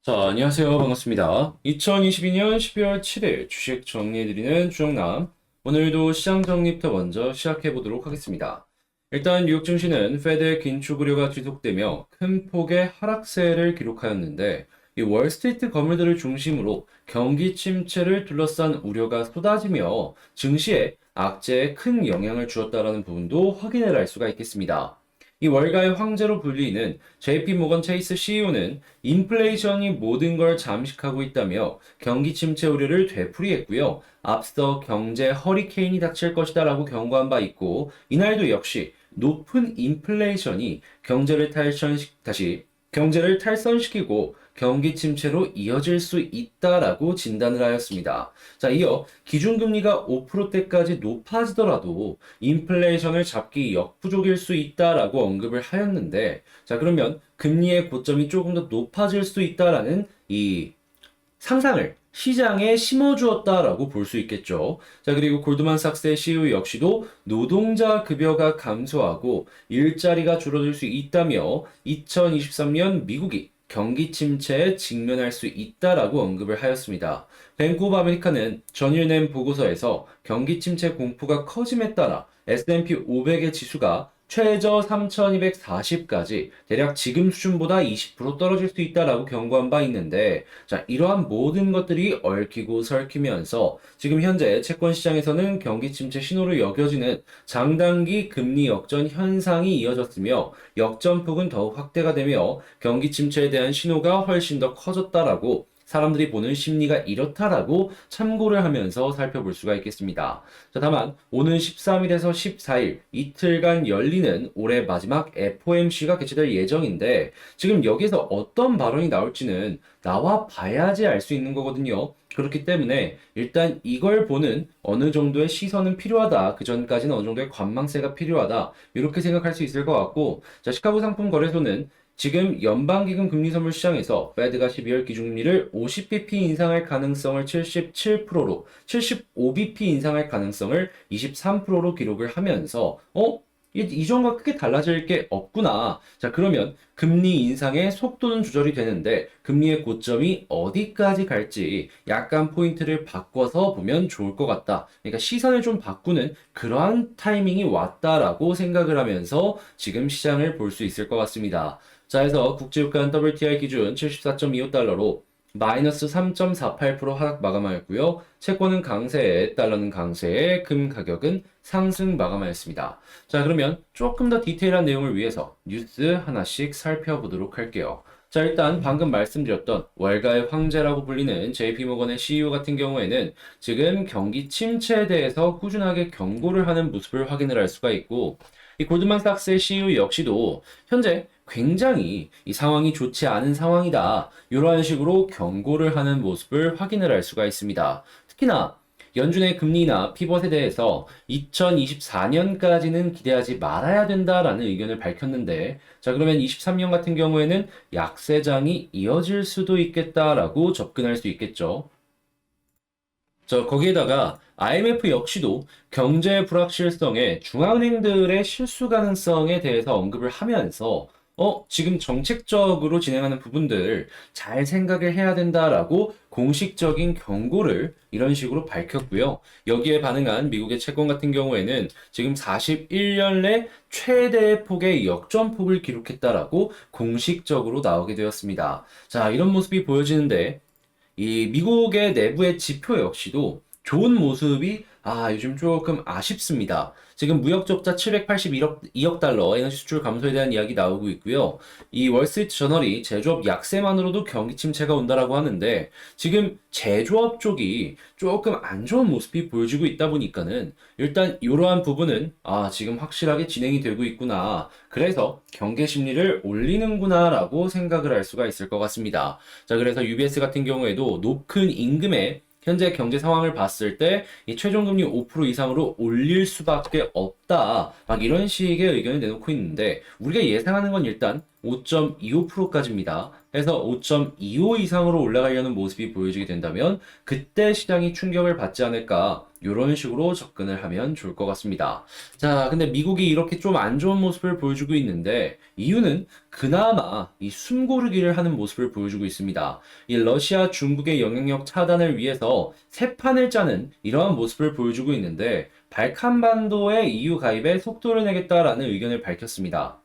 자, 안녕하세요. 반갑습니다. 2022년 12월 7일 주식 정리해드리는 주영남. 오늘도 시장 정리부터 먼저 시작해보도록 하겠습니다. 일단 뉴욕 증시는 페드의 긴축 우려가 지속되며 큰 폭의 하락세를 기록하였는데, 이 월스트리트 거물들을 중심으로 경기 침체를 둘러싼 우려가 쏟아지며 증시에 악재에 큰 영향을 주었다라는 부분도 확인을 할 수가 있겠습니다. 이 월가의 황제로 불리는 JP 모건 체이스 CEO는 인플레이션이 모든 걸 잠식하고 있다며 경기 침체 우려를 되풀이했고요. 앞서 경제 허리케인이 닥칠 것이다라고 경고한 바 있고, 이날도 역시 높은 인플레이션이 경제를 탈선시키고 경기 침체로 이어질 수 있다라고 진단을 하였습니다. 자, 이어 기준금리가 5%대까지 높아지더라도 인플레이션을 잡기 역부족일 수 있다라고 언급을 하였는데, 자, 그러면 금리의 고점이 조금 더 높아질 수 있다라는 이 상상을 시장에 심어주었다라고 볼 수 있겠죠. 자, 그리고 골드만삭스의 CEO 역시도 노동자 급여가 감소하고 일자리가 줄어들 수 있다며 2023년 미국이 경기 침체에 직면할 수 있다라고 언급을 하였습니다. 뱅크 오브 아메리카는 전일 낸 보고서에서 경기 침체 공포가 커짐에 따라 S&P 500의 지수가 최저 3240까지 대략 지금 수준보다 20% 떨어질 수 있다라고 경고한 바 있는데, 자, 이러한 모든 것들이 얽히고 설키면서 지금 현재 채권 시장에서는 경기 침체 신호로 여겨지는 장단기 금리 역전 현상이 이어졌으며 역전폭은 더욱 확대가 되며 경기 침체에 대한 신호가 훨씬 더 커졌다라고 사람들이 보는 심리가 이렇다라고 참고를 하면서 살펴볼 수가 있겠습니다. 자, 다만 오는 13일에서 14일 이틀간 열리는 올해 마지막 FOMC가 개최될 예정인데, 지금 여기서 어떤 발언이 나올지는 나와 봐야지 알 수 있는 거거든요. 그렇기 때문에 일단 이걸 보는 어느 정도의 시선은 필요하다. 그 전까지는 어느 정도의 관망세가 필요하다. 이렇게 생각할 수 있을 것 같고, 자, 시카고 상품 거래소는 지금 연방기금 금리 선물 시장에서 페드가 12월 기준금리를 50bp 인상할 가능성을 77%로 75bp 인상할 가능성을 23%로 기록을 하면서 이전과 크게 달라질 게 없구나. 자, 그러면 금리 인상의 속도는 조절이 되는데 금리의 고점이 어디까지 갈지 약간 포인트를 바꿔서 보면 좋을 것 같다. 그러니까 시선을 좀 바꾸는 그러한 타이밍이 왔다라고 생각을 하면서 지금 시장을 볼 수 있을 것 같습니다. 자, 해서 국제유가 WTI 기준 74.25달러로 마이너스 3.48% 하락 마감하였고요. 채권은 강세에, 달러는 강세에, 금 가격은 상승 마감하였습니다. 자, 그러면 조금 더 디테일한 내용을 위해서 뉴스 하나씩 살펴보도록 할게요. 자, 일단 방금 말씀드렸던 월가의 황제라고 불리는 JP모건의 CEO 같은 경우에는 지금 경기 침체에 대해서 꾸준하게 경고를 하는 모습을 확인을 할 수가 있고, 이 골드만삭스의 CEO 역시도 현재 굉장히 이 상황이 좋지 않은 상황이다. 이러한 식으로 경고를 하는 모습을 확인을 할 수가 있습니다. 특히나 연준의 금리나 피벗에 대해서 2024년까지는 기대하지 말아야 된다라는 의견을 밝혔는데, 자, 그러면 23년 같은 경우에는 약세장이 이어질 수도 있겠다라고 접근할 수 있겠죠. 거기에다가 IMF 역시도 경제 불확실성에 중앙은행들의 실수 가능성에 대해서 언급을 하면서 지금 정책적으로 진행하는 부분들 잘 생각을 해야 된다라고 공식적인 경고를 이런 식으로 밝혔고요. 여기에 반응한 미국의 채권 같은 경우에는 지금 41년 내 최대 폭의 역전폭을 기록했다라고 공식적으로 나오게 되었습니다. 자, 이런 모습이 보여지는데 이 미국의 내부의 지표 역시도 좋은 모습이 요즘 조금 아쉽습니다. 지금 무역 적자 781억 달러 에너지 수출 감소에 대한 이야기 나오고 있고요. 이 월스트리트 저널이 제조업 약세만으로도 경기 침체가 온다라고 하는데, 지금 제조업 쪽이 조금 안 좋은 모습이 보여지고 있다 보니까는 일단 이러한 부분은 지금 확실하게 진행이 되고 있구나. 그래서 경계 심리를 올리는구나라고 생각을 할 수가 있을 것 같습니다. 자, 그래서 UBS 같은 경우에도 높은 임금에 현재 경제 상황을 봤을 때 이 최종금리 5% 이상으로 올릴 수밖에 없다. 막 이런 식의 의견을 내놓고 있는데, 우리가 예상하는 건 일단 5.25%까지입니다. 해서 5.25 이상으로 올라가려는 모습이 보여지게 된다면 그때 시장이 충격을 받지 않을까 이런 식으로 접근을 하면 좋을 것 같습니다. 자, 근데 미국이 이렇게 좀 안 좋은 모습을 보여주고 있는데 이유는 그나마 이 숨고르기를 하는 모습을 보여주고 있습니다. 이 러시아, 중국의 영향력 차단을 위해서 새 판을 짜는 이러한 모습을 보여주고 있는데 발칸반도의 EU 가입에 속도를 내겠다라는 의견을 밝혔습니다.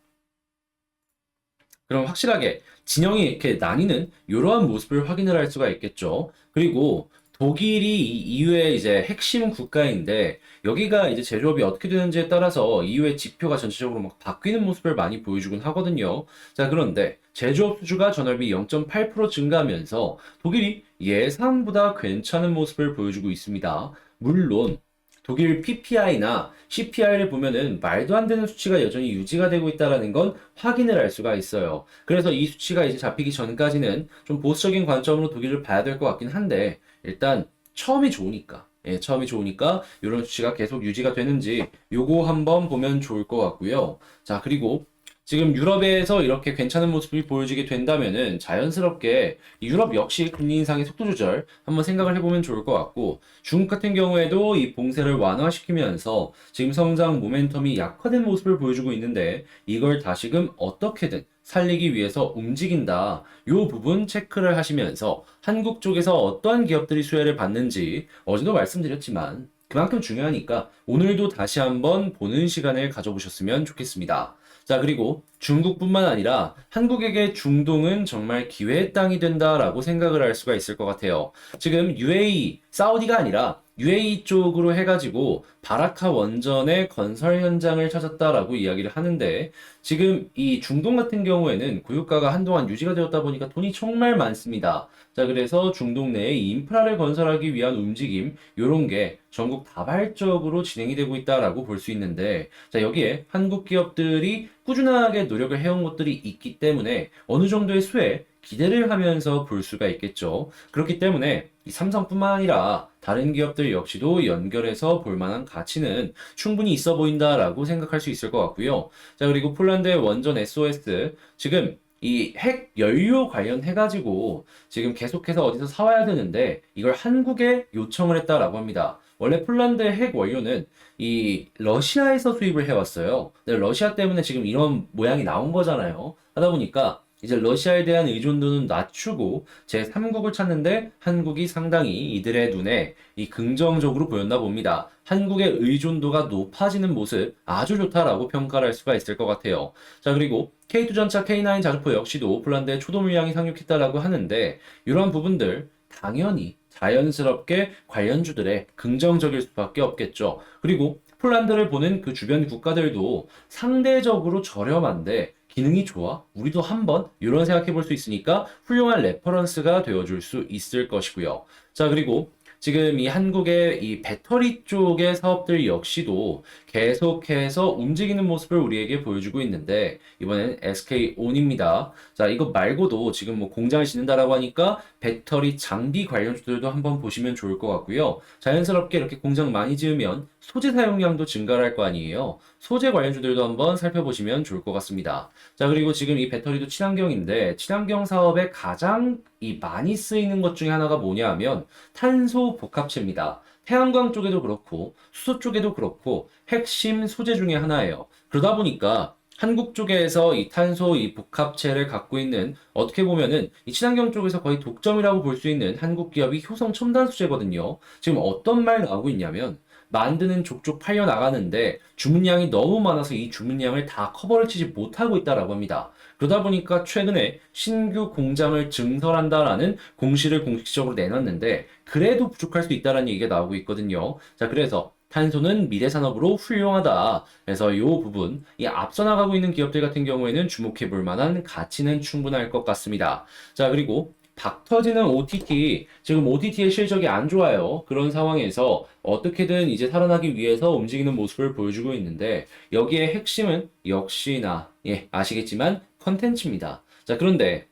그럼 확실하게 진영이 이렇게 나뉘는 이러한 모습을 확인을 할 수가 있겠죠. 그리고 독일이 이 EU의 이제 핵심 국가인데 여기가 이제 제조업이 어떻게 되는지에 따라서 EU의 지표가 전체적으로 막 바뀌는 모습을 많이 보여주곤 하거든요. 자, 그런데 제조업 수주가 전월비 0.8% 증가하면서 독일이 예상보다 괜찮은 모습을 보여주고 있습니다. 물론 독일 PPI나 CPI를 보면은 말도 안 되는 수치가 여전히 유지가 되고 있다는 건 확인을 할 수가 있어요. 그래서 이 수치가 이제 잡히기 전까지는 좀 보수적인 관점으로 독일을 봐야 될 것 같긴 한데 일단 처음이 좋으니까 처음이 좋으니까 이런 수치가 계속 유지가 되는지 요거 한번 보면 좋을 것 같고요. 자, 그리고 지금 유럽에서 이렇게 괜찮은 모습이 보여지게 된다면은 자연스럽게 유럽 역시 금리 인상의 속도 조절 한번 생각을 해보면 좋을 것 같고 중국 같은 경우에도 이 봉쇄를 완화시키면서 지금 성장 모멘텀이 약화된 모습을 보여주고 있는데 이걸 다시금 어떻게든 살리기 위해서 움직인다. 요 부분 체크를 하시면서 한국 쪽에서 어떠한 기업들이 수혜를 받는지 어제도 말씀드렸지만 그만큼 중요하니까 오늘도 다시 한번 보는 시간을 가져보셨으면 좋겠습니다. 자, 그리고 중국뿐만 아니라 한국에게 중동은 정말 기회의 땅이 된다라고 생각을 할 수가 있을 것 같아요. 지금 UAE, 사우디가 아니라 UAE 쪽으로 해가지고 바라카 원전의 건설 현장을 찾았다라고 이야기를 하는데 지금 이 중동 같은 경우에는 고유가가 한동안 유지가 되었다 보니까 돈이 정말 많습니다. 자, 그래서 중동 내에 인프라를 건설하기 위한 움직임, 요런 게 전국 다발적으로 진행이 되고 있다라고 볼 수 있는데, 자, 여기에 한국 기업들이 꾸준하게 노력을 해온 것들이 있기 때문에 어느 정도의 수혜 기대를 하면서 볼 수가 있겠죠. 그렇기 때문에 이 삼성뿐만 아니라 다른 기업들 역시도 연결해서 볼 만한 가치는 충분히 있어 보인다라고 생각할 수 있을 것 같고요. 자, 그리고 폴란드의 원전 SOS 지금 이 핵 연료 관련해가지고 지금 계속해서 어디서 사와야 되는데 이걸 한국에 요청을 했다라고 합니다. 원래 폴란드의 핵 원료는 이 러시아에서 수입을 해왔어요. 근데 러시아 때문에 지금 이런 모양이 나온 거잖아요. 하다 보니까 이제 러시아에 대한 의존도는 낮추고 제3국을 찾는데 한국이 상당히 이들의 눈에 이 긍정적으로 보였나 봅니다. 한국의 의존도가 높아지는 모습 아주 좋다라고 평가를 할 수가 있을 것 같아요. 자, 그리고 K2전차 K9 자주포 역시도 폴란드의 초도 물량이 상륙했다라고 하는데 이러한 부분들 당연히 자연스럽게 관련주들의 긍정적일 수밖에 없겠죠. 그리고 폴란드를 보는 그 주변 국가들도 상대적으로 저렴한데 기능이 좋아? 우리도 한번 이런 생각해 볼 수 있으니까 훌륭한 레퍼런스가 되어줄 수 있을 것이고요. 자, 그리고 지금 이 한국의 이 배터리 쪽의 사업들 역시도 계속해서 움직이는 모습을 우리에게 보여주고 있는데 이번엔 SK온입니다. 자, 이거 말고도 지금 뭐 공장을 짓는다라고 하니까 배터리 장비 관련주들도 한번 보시면 좋을 것 같고요. 자연스럽게 이렇게 공장 많이 지으면 소재 사용량도 증가를 할 거 아니에요. 소재 관련주들도 한번 살펴보시면 좋을 것 같습니다. 자, 그리고 지금 이 배터리도 친환경인데 친환경 사업에 가장 이 많이 쓰이는 것 중에 하나가 뭐냐 하면 탄소 복합체입니다. 태양광 쪽에도 그렇고 수소 쪽에도 그렇고 핵심 소재 중에 하나예요. 그러다 보니까 한국 쪽에서 이 탄소 이 복합체를 갖고 있는 어떻게 보면은 이 친환경 쪽에서 거의 독점이라고 볼 수 있는 한국 기업이 효성 첨단 소재거든요. 지금 어떤 말 나오고 있냐면 만드는 족족 팔려 나가는데 주문량이 너무 많아서 이 주문량을 다 커버를 치지 못하고 있다라고 합니다. 그러다 보니까 최근에 신규 공장을 증설한다라는 공시를 공식적으로 내놨는데 그래도 부족할 수 있다라는 얘기가 나오고 있거든요. 자, 그래서 탄소는 미래 산업으로 훌륭하다. 그래서 이 부분, 이 앞서 나가고 있는 기업들 같은 경우에는 주목해 볼 만한 가치는 충분할 것 같습니다. 자, 그리고 박 터지는 OTT, 지금 OTT의 실적이 안 좋아요. 그런 상황에서 어떻게든 이제 살아나기 위해서 움직이는 모습을 보여주고 있는데 여기에 핵심은 역시나 아시겠지만 컨텐츠입니다. 자, 그런데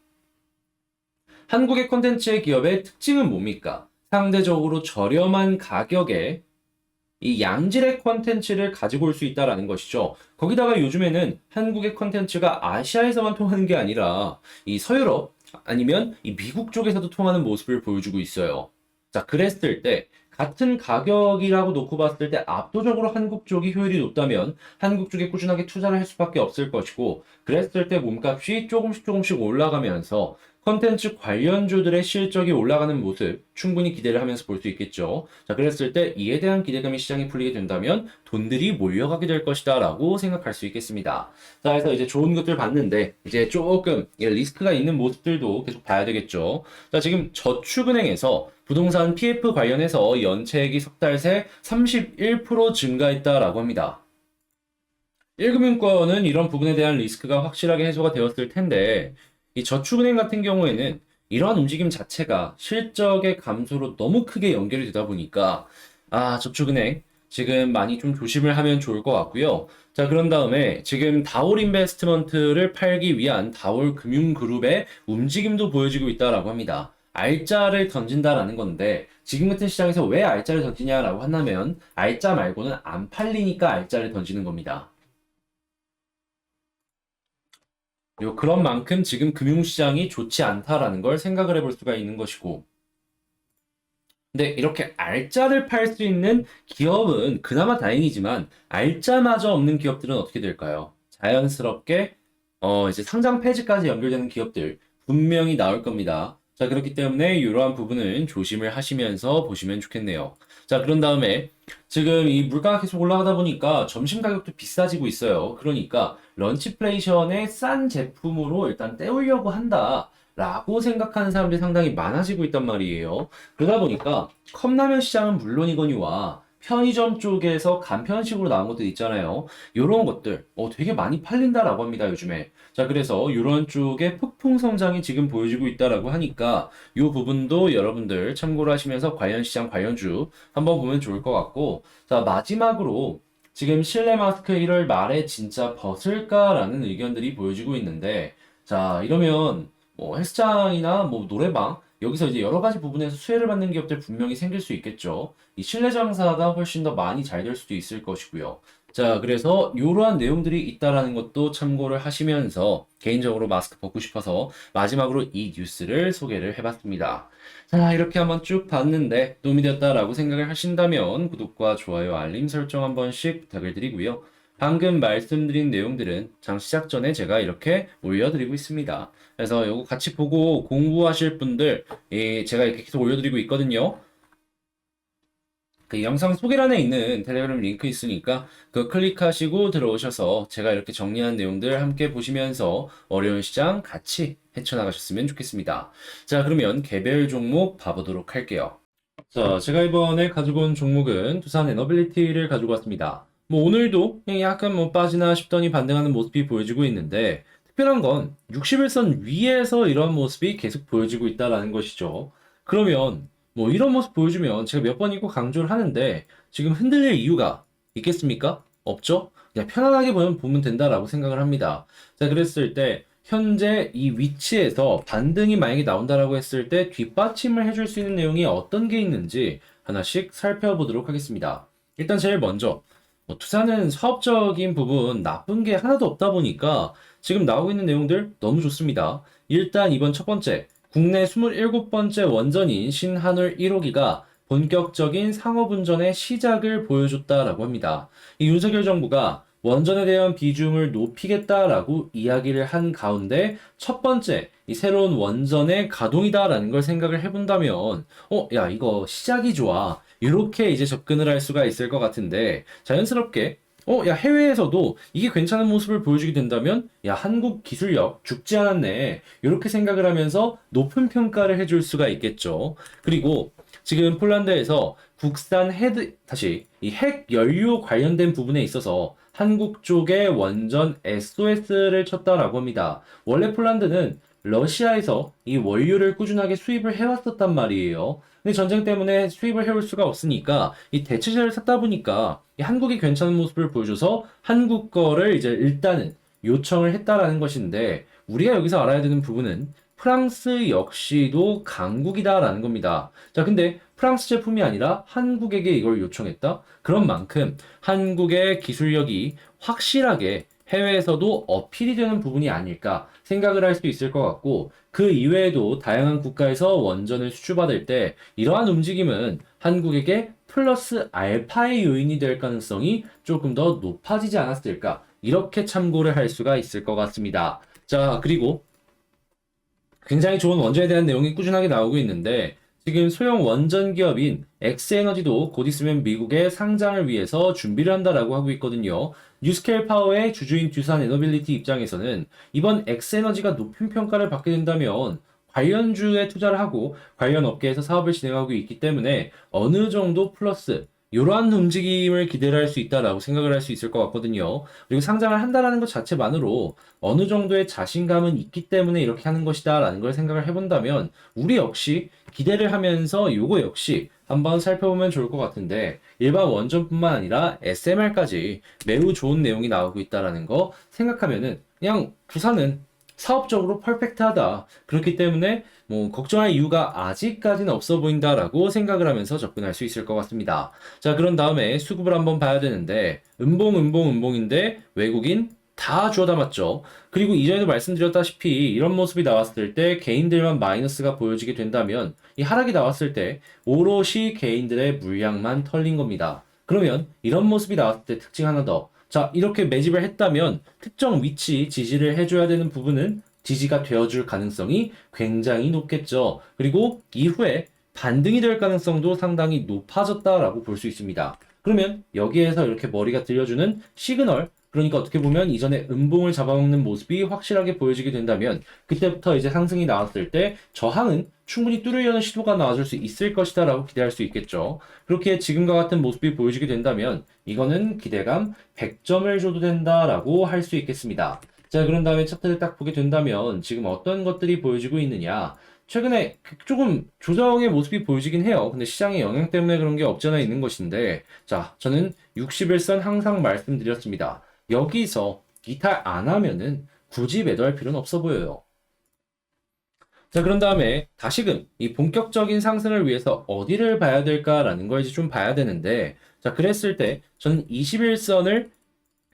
한국의 컨텐츠의 기업의 특징은 뭡니까? 상대적으로 저렴한 가격에 이 양질의 컨텐츠를 가지고 올 수 있다라는 것이죠. 거기다가 요즘에는 한국의 컨텐츠가 아시아에서만 통하는 게 아니라 이 서유럽, 아니면 이 미국 쪽에서도 통하는 모습을 보여주고 있어요. 자, 그랬을 때 같은 가격이라고 놓고 봤을 때 압도적으로 한국 쪽이 효율이 높다면 한국 쪽에 꾸준하게 투자를 할 수밖에 없을 것이고, 그랬을 때 몸값이 조금씩 올라가면서 컨텐츠 관련주들의 실적이 올라가는 모습 충분히 기대를 하면서 볼 수 있겠죠. 자, 그랬을 때 이에 대한 기대감이 시장에 풀리게 된다면 돈들이 몰려가게 될 것이다 라고 생각할 수 있겠습니다. 자, 그래서 이제 좋은 것들 봤는데 이제 조금 리스크가 있는 모습들도 계속 봐야 되겠죠. 자, 지금 저축은행에서 부동산 PF 관련해서 연체액이 석 달 새 31% 증가했다라고 합니다. 1금융권은 이런 부분에 대한 리스크가 확실하게 해소가 되었을 텐데, 이 저축은행 같은 경우에는 이러한 움직임 자체가 실적의 감소로 너무 크게 연결이 되다 보니까, 저축은행 지금 많이 좀 조심을 하면 좋을 것 같고요. 자, 그런 다음에 지금 다올 인베스트먼트를 팔기 위한 다올 금융그룹의 움직임도 보여지고 있다라고 합니다. 알짜를 던진다라는 건데, 지금 같은 시장에서 왜 알짜를 던지냐라고 한다면, 알짜 말고는 안 팔리니까 알짜를 던지는 겁니다. 그리고 그런 만큼 지금 금융시장이 좋지 않다라는 걸 생각을 해볼 수가 있는 것이고, 근데 이렇게 알짜를 팔 수 있는 기업은 그나마 다행이지만, 알짜마저 없는 기업들은 어떻게 될까요? 자연스럽게, 이제 상장 폐지까지 연결되는 기업들 분명히 나올 겁니다. 자, 그렇기 때문에 이러한 부분은 조심을 하시면서 보시면 좋겠네요. 자, 그런 다음에 지금 이 물가가 계속 올라가다 보니까 점심 가격도 비싸지고 있어요. 그러니까 런치플레이션의 싼 제품으로 일단 때우려고 한다. 라고 생각하는 사람들이 상당히 많아지고 있단 말이에요. 그러다 보니까 컵라면 시장은 물론이거니와 편의점 쪽에서 간편식으로 나온 것들 있잖아요. 요런 것들 되게 많이 팔린다라고 합니다, 요즘에. 자, 그래서 요런 쪽에 폭풍 성장이 지금 보여지고 있다라고 하니까 요 부분도 여러분들 참고를 하시면서 관련 시장 관련주 한번 보면 좋을 것 같고, 자, 마지막으로 지금 실내 마스크 1월 말에 진짜 벗을까라는 의견들이 보여지고 있는데, 자, 이러면 뭐 헬스장이나 뭐 노래방 여기서 이제 여러 가지 부분에서 수혜를 받는 기업들 분명히 생길 수 있겠죠. 이 실내 장사가 훨씬 더 많이 잘 될 수도 있을 것이고요. 자, 그래서 이러한 내용들이 있다라는 것도 참고를 하시면서 개인적으로 마스크 벗고 싶어서 마지막으로 이 뉴스를 소개를 해봤습니다. 자, 이렇게 한번 쭉 봤는데 도움이 되었다라고 생각을 하신다면 구독과 좋아요, 알림 설정 한 번씩 부탁을 드리고요. 방금 말씀드린 내용들은 장 시작 전에 제가 이렇게 올려드리고 있습니다. 그래서 이거 같이 보고 공부하실 분들, 제가 이렇게 계속 올려드리고 있거든요. 그 영상 소개란에 있는 텔레그램 링크 있으니까 그거 클릭하시고 들어오셔서 제가 이렇게 정리한 내용들 함께 보시면서 어려운 시장 같이 헤쳐나가셨으면 좋겠습니다. 자, 그러면 개별 종목 봐보도록 할게요. 자, 제가 이번에 가지고 온 종목은 두산 에너빌리티를 가지고 왔습니다. 뭐 오늘도 그냥 약간 뭐 빠지나 싶더니 반등하는 모습이 보여지고 있는데, 특별한 건 60일선 위에서 이런 모습이 계속 보여지고 있다는 것이죠. 그러면 뭐 이런 모습 보여주면 제가 몇 번이고 강조를 하는데 지금 흔들릴 이유가 있겠습니까? 없죠? 그냥 편안하게 보면 된다라고 생각을 합니다. 자, 그랬을 때 현재 이 위치에서 반등이 만약에 나온다라고 했을 때 뒷받침을 해줄 수 있는 내용이 어떤 게 있는지 하나씩 살펴보도록 하겠습니다. 일단 제일 먼저 투자는 사업적인 부분 나쁜 게 하나도 없다 보니까 지금 나오고 있는 내용들 너무 좋습니다. 일단 이번 첫 번째, 국내 27번째 원전인 신한울 1호기가 본격적인 상업운전의 시작을 보여줬다라고 합니다. 이 윤석열 정부가 원전에 대한 비중을 높이겠다라고 이야기를 한 가운데 첫 번째, 이 새로운 원전의 가동이다라는 걸 생각을 해본다면, 야, 이거 시작이 좋아. 이렇게 이제 접근을 할 수가 있을 것 같은데, 자연스럽게 야, 해외에서도 이게 괜찮은 모습을 보여주게 된다면, 야, 한국 기술력 죽지 않았네. 이렇게 생각을 하면서 높은 평가를 해줄 수가 있겠죠. 그리고 지금 폴란드에서 국산 이 핵 연료 관련된 부분에 있어서 한국 쪽에 원전 SOS를 쳤다라고 합니다. 원래 폴란드는 러시아에서 이 원료를 꾸준하게 수입을 해왔었단 말이에요. 근데 전쟁 때문에 수입을 해올 수가 없으니까 이 대체제를 샀다 보니까 이 한국이 괜찮은 모습을 보여줘서 한국 거를 이제 일단은 요청을 했다라는 것인데, 우리가 여기서 알아야 되는 부분은 프랑스 역시도 강국이다라는 겁니다. 자, 근데 프랑스 제품이 아니라 한국에게 이걸 요청했다? 그런 만큼 한국의 기술력이 확실하게 해외에서도 어필이 되는 부분이 아닐까 생각을 할 수 있을 것 같고, 그 이외에도 다양한 국가에서 원전을 수출받을 때 이러한 움직임은 한국에게 플러스 알파의 요인이 될 가능성이 조금 더 높아지지 않았을까, 이렇게 참고를 할 수가 있을 것 같습니다. 자, 그리고 굉장히 좋은 원전에 대한 내용이 꾸준하게 나오고 있는데, 지금 소형 원전 기업인 엑스에너지도 곧 있으면 미국의 상장을 위해서 준비를 한다라고 하고 있거든요. 뉴스케일 파워의 주주인 두산 에너빌리티 입장에서는 이번 엑스에너지가 높은 평가를 받게 된다면 관련주에 투자를 하고 관련 업계에서 사업을 진행하고 있기 때문에 어느 정도 플러스 이러한 움직임을 기대를 할 수 있다라고 생각을 할 수 있을 것 같거든요. 그리고 상장을 한다라는 것 자체만으로 어느 정도의 자신감은 있기 때문에 이렇게 하는 것이다라는 걸 생각을 해본다면 우리 역시 기대를 하면서 요거 역시 한번 살펴보면 좋을 것 같은데, 일반 원전뿐만 아니라 SMR까지 매우 좋은 내용이 나오고 있다라는 거 생각하면은 그냥 두산은 사업적으로 퍼펙트하다. 그렇기 때문에 뭐 걱정할 이유가 아직까지는 없어 보인다라고 생각을 하면서 접근할 수 있을 것 같습니다. 자, 그런 다음에 수급을 한번 봐야 되는데, 음봉인데 외국인 다 주워 담았죠. 그리고 이전에도 말씀드렸다시피 이런 모습이 나왔을 때 개인들만 마이너스가 보여지게 된다면 이 하락이 나왔을 때 오롯이 개인들의 물량만 털린 겁니다. 그러면 이런 모습이 나왔을 때 특징 하나 더. 자, 이렇게 매집을 했다면 특정 위치 지지를 해줘야 되는 부분은 지지가 되어줄 가능성이 굉장히 높겠죠. 그리고 이후에 반등이 될 가능성도 상당히 높아졌다라고 볼 수 있습니다. 그러면 여기에서 이렇게 머리가 들려주는 시그널, 그러니까 어떻게 보면 이전에 음봉을 잡아먹는 모습이 확실하게 보여지게 된다면 그때부터 이제 상승이 나왔을 때 저항은 충분히 뚫으려는 시도가 나와줄 수 있을 것이다 라고 기대할 수 있겠죠. 그렇게 지금과 같은 모습이 보여지게 된다면 이거는 기대감 100점을 줘도 된다라고 할 수 있겠습니다. 자, 그런 다음에 차트를 딱 보게 된다면 지금 어떤 것들이 보여지고 있느냐. 최근에 조금 조정의 모습이 보여지긴 해요. 근데 시장의 영향 때문에 그런 게 없지 않아 있는 것인데, 자, 저는 60일선 항상 말씀드렸습니다. 여기서 이탈 안 하면은 굳이 매도할 필요는 없어 보여요. 자, 그런 다음에 다시금 이 본격적인 상승을 위해서 어디를 봐야 될까라는 걸 이제 좀 봐야 되는데, 자, 그랬을 때 저는 21선을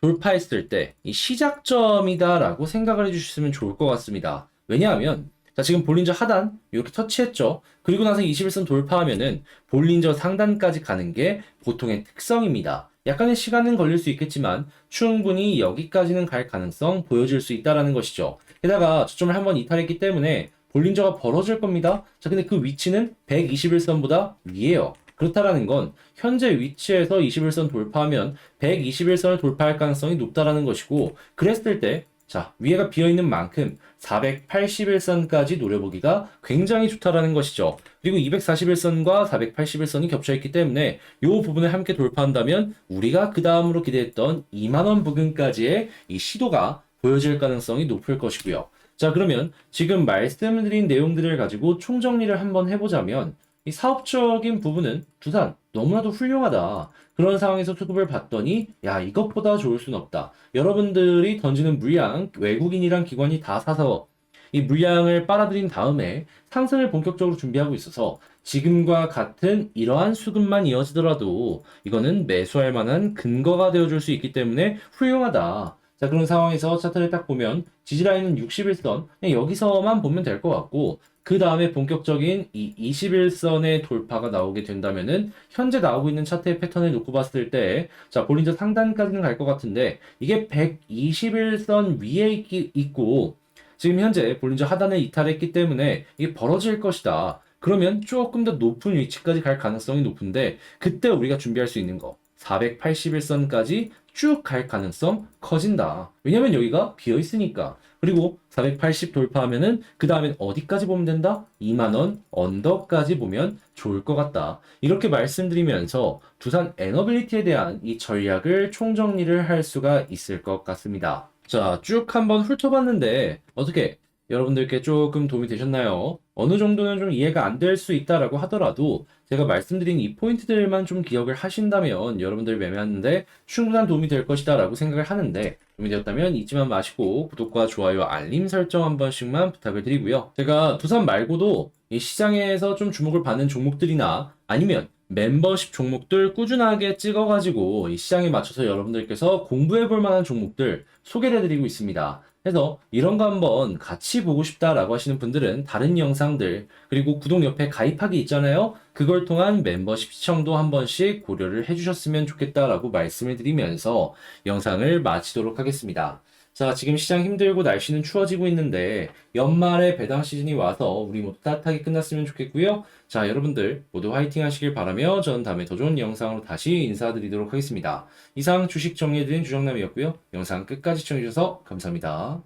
돌파했을 때 이 시작점이다라고 생각을 해주셨으면 좋을 것 같습니다. 왜냐하면 자, 지금 볼린저 하단 이렇게 터치했죠. 그리고 나서 21선 돌파하면은 볼린저 상단까지 가는 게 보통의 특성입니다. 약간의 시간은 걸릴 수 있겠지만 충분히 여기까지는 갈 가능성 보여줄 수 있다라는 것이죠. 게다가 저점을 한번 이탈했기 때문에 볼린저가 벌어질 겁니다. 자, 근데 그 위치는 121선보다 위에요. 그렇다라는 건 현재 위치에서 21선 돌파하면 121선을 돌파할 가능성이 높다라는 것이고, 그랬을 때 자, 위에가 비어있는 만큼 481선까지 노려보기가 굉장히 좋다라는 것이죠. 그리고 241선과 481선이 겹쳐있기 때문에 이 부분을 함께 돌파한다면 우리가 그 다음으로 기대했던 2만원 부근까지의 이 시도가 보여질 가능성이 높을 것이고요. 자, 그러면 지금 말씀드린 내용들을 가지고 총정리를 한번 해보자면 이 사업적인 부분은 두산 너무나도 훌륭하다. 그런 상황에서 수급을 봤더니 야, 이것보다 좋을 순 없다. 여러분들이 던지는 물량 외국인이랑 기관이 다 사서 이 물량을 빨아들인 다음에 상승을 본격적으로 준비하고 있어서 지금과 같은 이러한 수급만 이어지더라도 이거는 매수할 만한 근거가 되어줄 수 있기 때문에 훌륭하다. 자, 그런 상황에서 차트를 딱 보면 지지라인은 61선, 그냥 여기서만 보면 될 것 같고, 그 다음에 본격적인 이 21선의 돌파가 나오게 된다면은 현재 나오고 있는 차트의 패턴을 놓고 봤을 때, 자, 볼린저 상단까지는 갈 것 같은데 이게 121선 위에 있고 지금 현재 볼린저 하단을 이탈했기 때문에 이게 벌어질 것이다. 그러면 조금 더 높은 위치까지 갈 가능성이 높은데, 그때 우리가 준비할 수 있는 거 481선까지 쭉 갈 가능성 커진다. 왜냐면 여기가 비어 있으니까. 그리고 480 돌파하면은 그 다음엔 어디까지 보면 된다? 2만원 언더까지 보면 좋을 것 같다. 이렇게 말씀드리면서 두산 에너빌리티에 대한 이 전략을 총정리를 할 수가 있을 것 같습니다. 자, 쭉 한번 훑어봤는데 어떻게 여러분들께 조금 도움이 되셨나요? 어느 정도는 좀 이해가 안 될 수 있다라고 하더라도 제가 말씀드린 이 포인트들만 좀 기억을 하신다면 여러분들 매매하는데 충분한 도움이 될 것이다 라고 생각을 하는데, 도움이 되었다면 잊지만 마시고 구독과 좋아요, 알림 설정 한 번씩만 부탁을 드리고요. 제가 두산 말고도 이 시장에서 좀 주목을 받는 종목들이나 아니면 멤버십 종목들 꾸준하게 찍어가지고 이 시장에 맞춰서 여러분들께서 공부해 볼 만한 종목들 소개를 해드리고 있습니다. 그래서 이런 거 한번 같이 보고 싶다라고 하시는 분들은 다른 영상들, 그리고 구독 옆에 가입하기 있잖아요. 그걸 통한 멤버십 시청도 한 번씩 고려를 해주셨으면 좋겠다라고 말씀을 드리면서 영상을 마치도록 하겠습니다. 자, 지금 시장 힘들고 날씨는 추워지고 있는데 연말에 배당 시즌이 와서 우리 모두 따뜻하게 끝났으면 좋겠고요. 자, 여러분들 모두 화이팅 하시길 바라며 전 다음에 더 좋은 영상으로 다시 인사드리도록 하겠습니다. 이상 주식 정리해드린 주정남이었고요. 영상 끝까지 시청해주셔서 감사합니다.